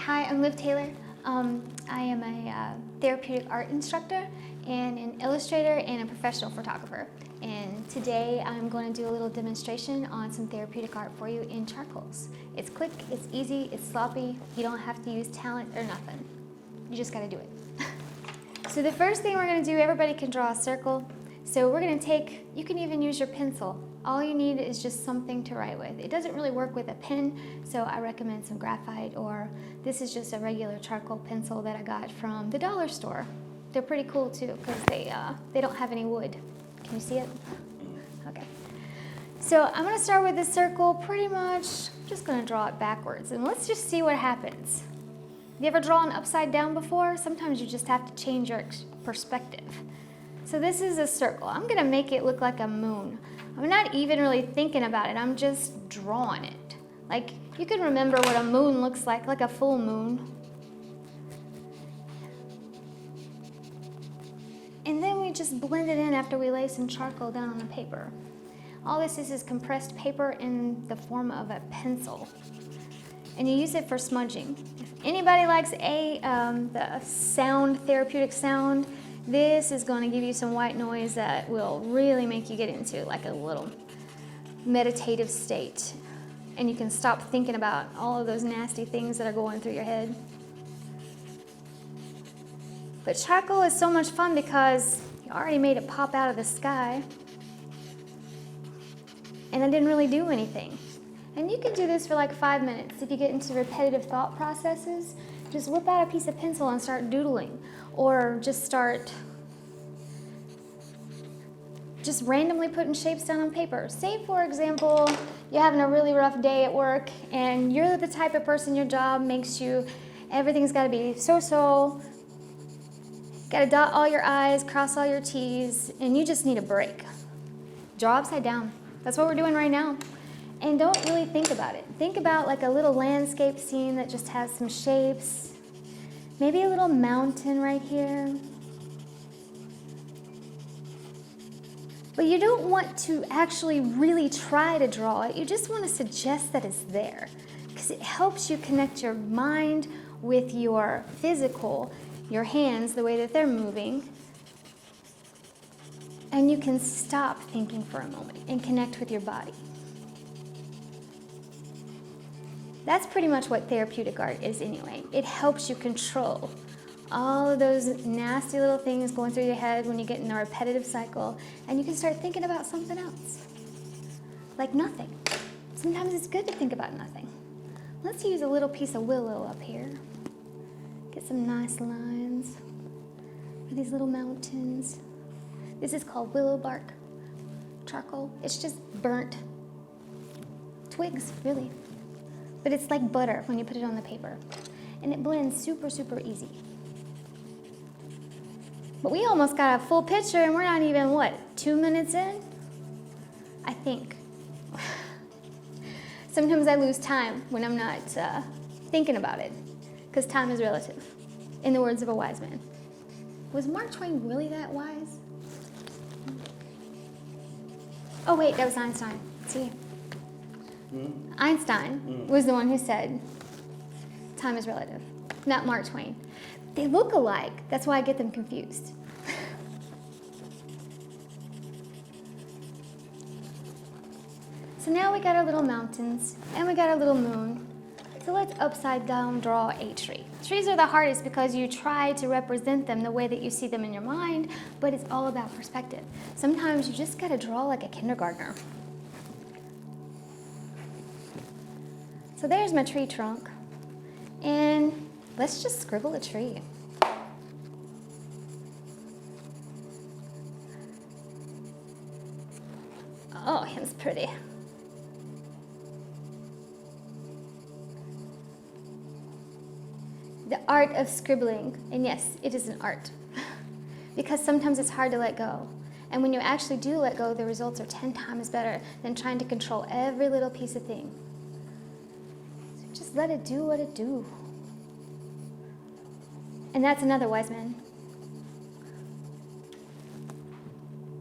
Hi, I'm Liv Taylor. I am a therapeutic art instructor and an illustrator and a professional photographer. And today I'm going to do a little demonstration on some therapeutic art for you in charcoals. It's quick, it's easy, it's sloppy. You don't have to use talent or nothing. You just gotta do it. So the first thing we're gonna do, everybody can draw a circle. So we're gonna take, you can even use your pencil. All you need is just something to write with. It doesn't really work with a pen, so I recommend some graphite, or this is just a regular charcoal pencil that I got from the dollar store. They're pretty cool too, because they don't have any wood. Can you see it? Okay. So I'm gonna start with this circle, pretty much, I'm just gonna draw it backwards, and let's just see what happens. You ever drawn upside down before? Sometimes you just have to change your perspective. So this is a circle. I'm gonna make it look like a moon. I'm not even really thinking about it, I'm just drawing it. Like, you can remember what a moon looks like a full moon. And then we just blend it in after we lay some charcoal down on the paper. All this is compressed paper in the form of a pencil. And you use it for smudging. If anybody likes the sound, therapeutic sound, this is going to give you some white noise that will really make you get into like a little meditative state. And you can stop thinking about all of those nasty things that are going through your head. But charcoal is so much fun because you already made it pop out of the sky. And I didn't really do anything. And you can do this for like 5 minutes. If you get into repetitive thought processes, just whip out a piece of pencil and start doodling. Or just start randomly putting shapes down on paper. Say, for example, you're having a really rough day at work and you're the type of person your job makes you, everything's gotta be so-so, gotta dot all your I's, cross all your T's, and you just need a break. Draw upside down. That's what we're doing right now. And don't really think about it. Think about like a little landscape scene that just has some shapes. Maybe a little mountain right here. But you don't want to actually really try to draw it. You just want to suggest that it's there, because it helps you connect your mind with your physical, your hands, the way that they're moving. And you can stop thinking for a moment and connect with your body. That's pretty much what therapeutic art is anyway. It helps you control all of those nasty little things going through your head when you get in a repetitive cycle, and you can start thinking about something else, like nothing. Sometimes it's good to think about nothing. Let's use a little piece of willow up here. Get some nice lines for these little mountains. This is called willow bark charcoal. It's just burnt twigs, really. But it's like butter when you put it on the paper. And it blends super, super easy. But we almost got a full picture and we're not even, what, 2 minutes in? I think. Sometimes I lose time when I'm not thinking about it, because time is relative, in the words of a wise man. Was Mark Twain really that wise? Oh wait, that was Einstein. See? Einstein was the one who said, time is relative, not Mark Twain. They look alike, that's why I get them confused. So now we got our little mountains, and we got our little moon. So let's upside down draw a tree. Trees are the hardest because you try to represent them the way that you see them in your mind, but it's all about perspective. Sometimes you just gotta draw like a kindergartner. So there's my tree trunk, and let's just scribble a tree. Oh, it's pretty. The art of scribbling, and yes, it is an art, because sometimes it's hard to let go. And when you actually do let go, the results are 10 times better than trying to control every little piece of thing. Just let it do what it do. And that's another wise man.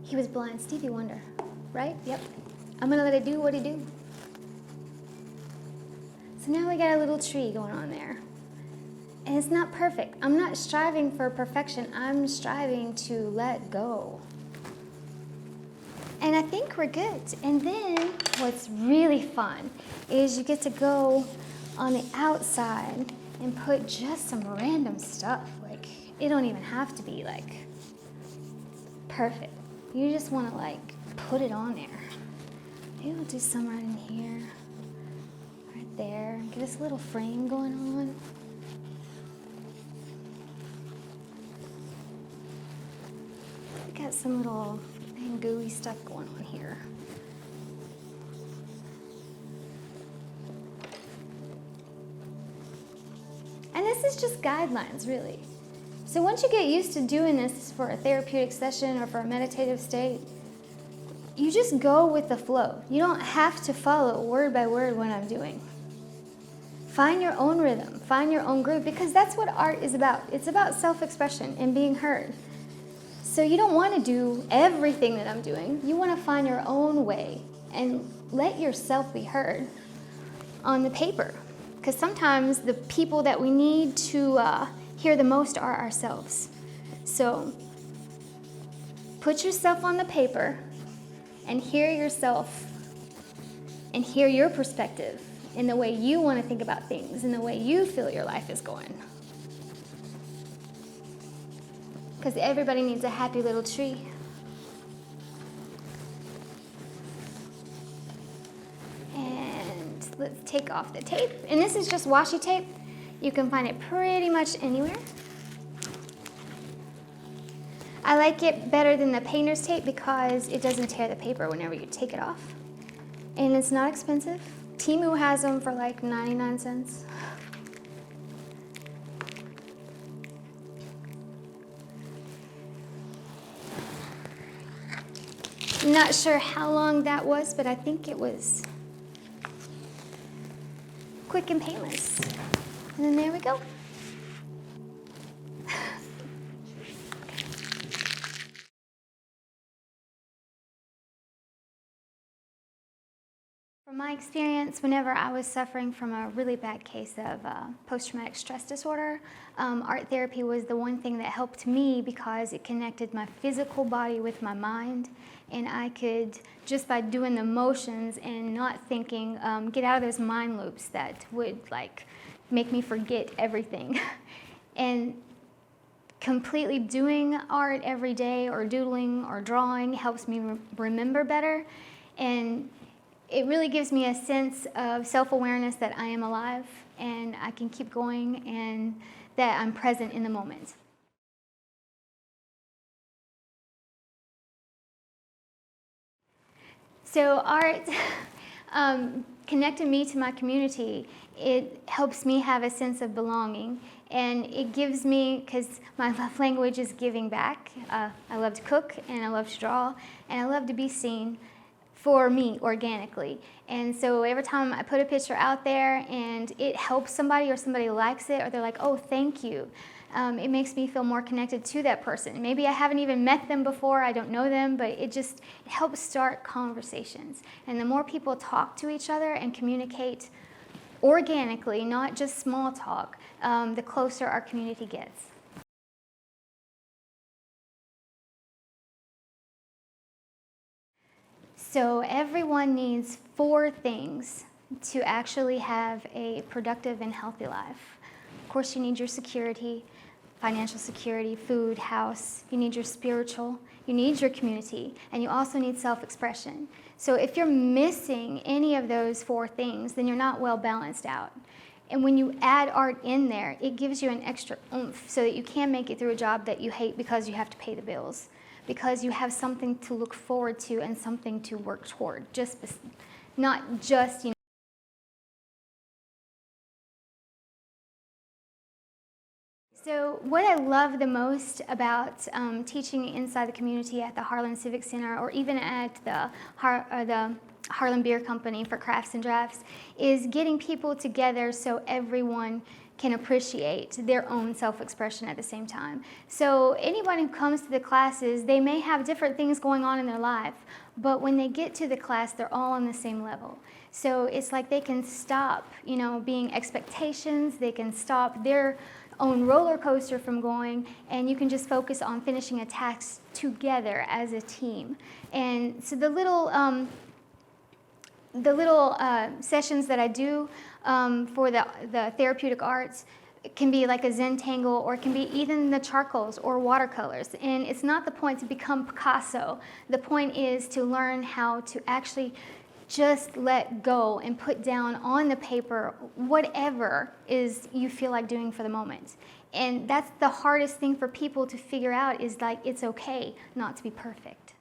He was blind, Stevie Wonder, right? Yep. I'm gonna let it do what it do. So now we got a little tree going on there. And it's not perfect. I'm not striving for perfection. I'm striving to let go. And I think we're good. And then what's really fun is you get to go on the outside and put just some random stuff. Like, it don't even have to be like perfect. You just want to like put it on there. Maybe I'll do some right in here, right there. Get this little frame going on. Got some little gooey stuff going on here. And this is just guidelines, really. So once you get used to doing this for a therapeutic session or for a meditative state, you just go with the flow. You don't have to follow word by word what I'm doing. Find your own rhythm, find your own groove, because that's what art is about. It's about self-expression and being heard. So you don't want to do everything that I'm doing. You want to find your own way and let yourself be heard on the paper. Because sometimes the people that we need to hear the most are ourselves. So put yourself on the paper and hear yourself and hear your perspective in the way you want to think about things, in the way you feel your life is going. Because everybody needs a happy little tree. And let's take off the tape. And this is just washi tape. You can find it pretty much anywhere. I like it better than the painter's tape because it doesn't tear the paper whenever you take it off. And it's not expensive. Temu has them for like 99 cents. Not sure how long that was, but I think it was quick and painless. And then there we go. From my experience, whenever I was suffering from a really bad case of post-traumatic stress disorder, art therapy was the one thing that helped me because it connected my physical body with my mind, and I could, just by doing the motions and not thinking, get out of those mind loops that would like make me forget everything. And completely doing art every day or doodling or drawing helps me remember better, and it really gives me a sense of self-awareness that I am alive and I can keep going and that I'm present in the moment. So art connected me to my community. It helps me have a sense of belonging, and it gives me, because my love language is giving back. I love to cook and I love to draw and I love to be seen for me organically. And so every time I put a picture out there and it helps somebody or somebody likes it or they're like, oh, thank you, it makes me feel more connected to that person. Maybe I haven't even met them before, I don't know them, but it helps start conversations. And the more people talk to each other and communicate organically, not just small talk, the closer our community gets. So everyone needs 4 things to actually have a productive and healthy life. Of course, you need your security, financial security, food, house. You need your spiritual, you need your community, and you also need self-expression. So if you're missing any of those 4 things, then you're not well balanced out. And when you add art in there, it gives you an extra oomph so that you can make it through a job that you hate because you have to pay the bills, because you have something to look forward to and something to work toward, not just, So what I love the most about teaching inside the community at the Harlan Civic Center or even at the Harlan Beer Company for crafts and drafts is getting people together so everyone can appreciate their own self-expression at the same time. So anyone who comes to the classes, they may have different things going on in their life, but when they get to the class, they're all on the same level. So it's like they can stop, being expectations, they can stop their own roller coaster from going, and you can just focus on finishing a task together as a team. And so the little sessions that I do for the therapeutic arts can be like a Zentangle, or it can be even the charcoals or watercolors. And it's not the point to become Picasso. The point is to learn how to actually just let go and put down on the paper whatever is you feel like doing for the moment. And that's the hardest thing for people to figure out, is like, it's okay not to be perfect.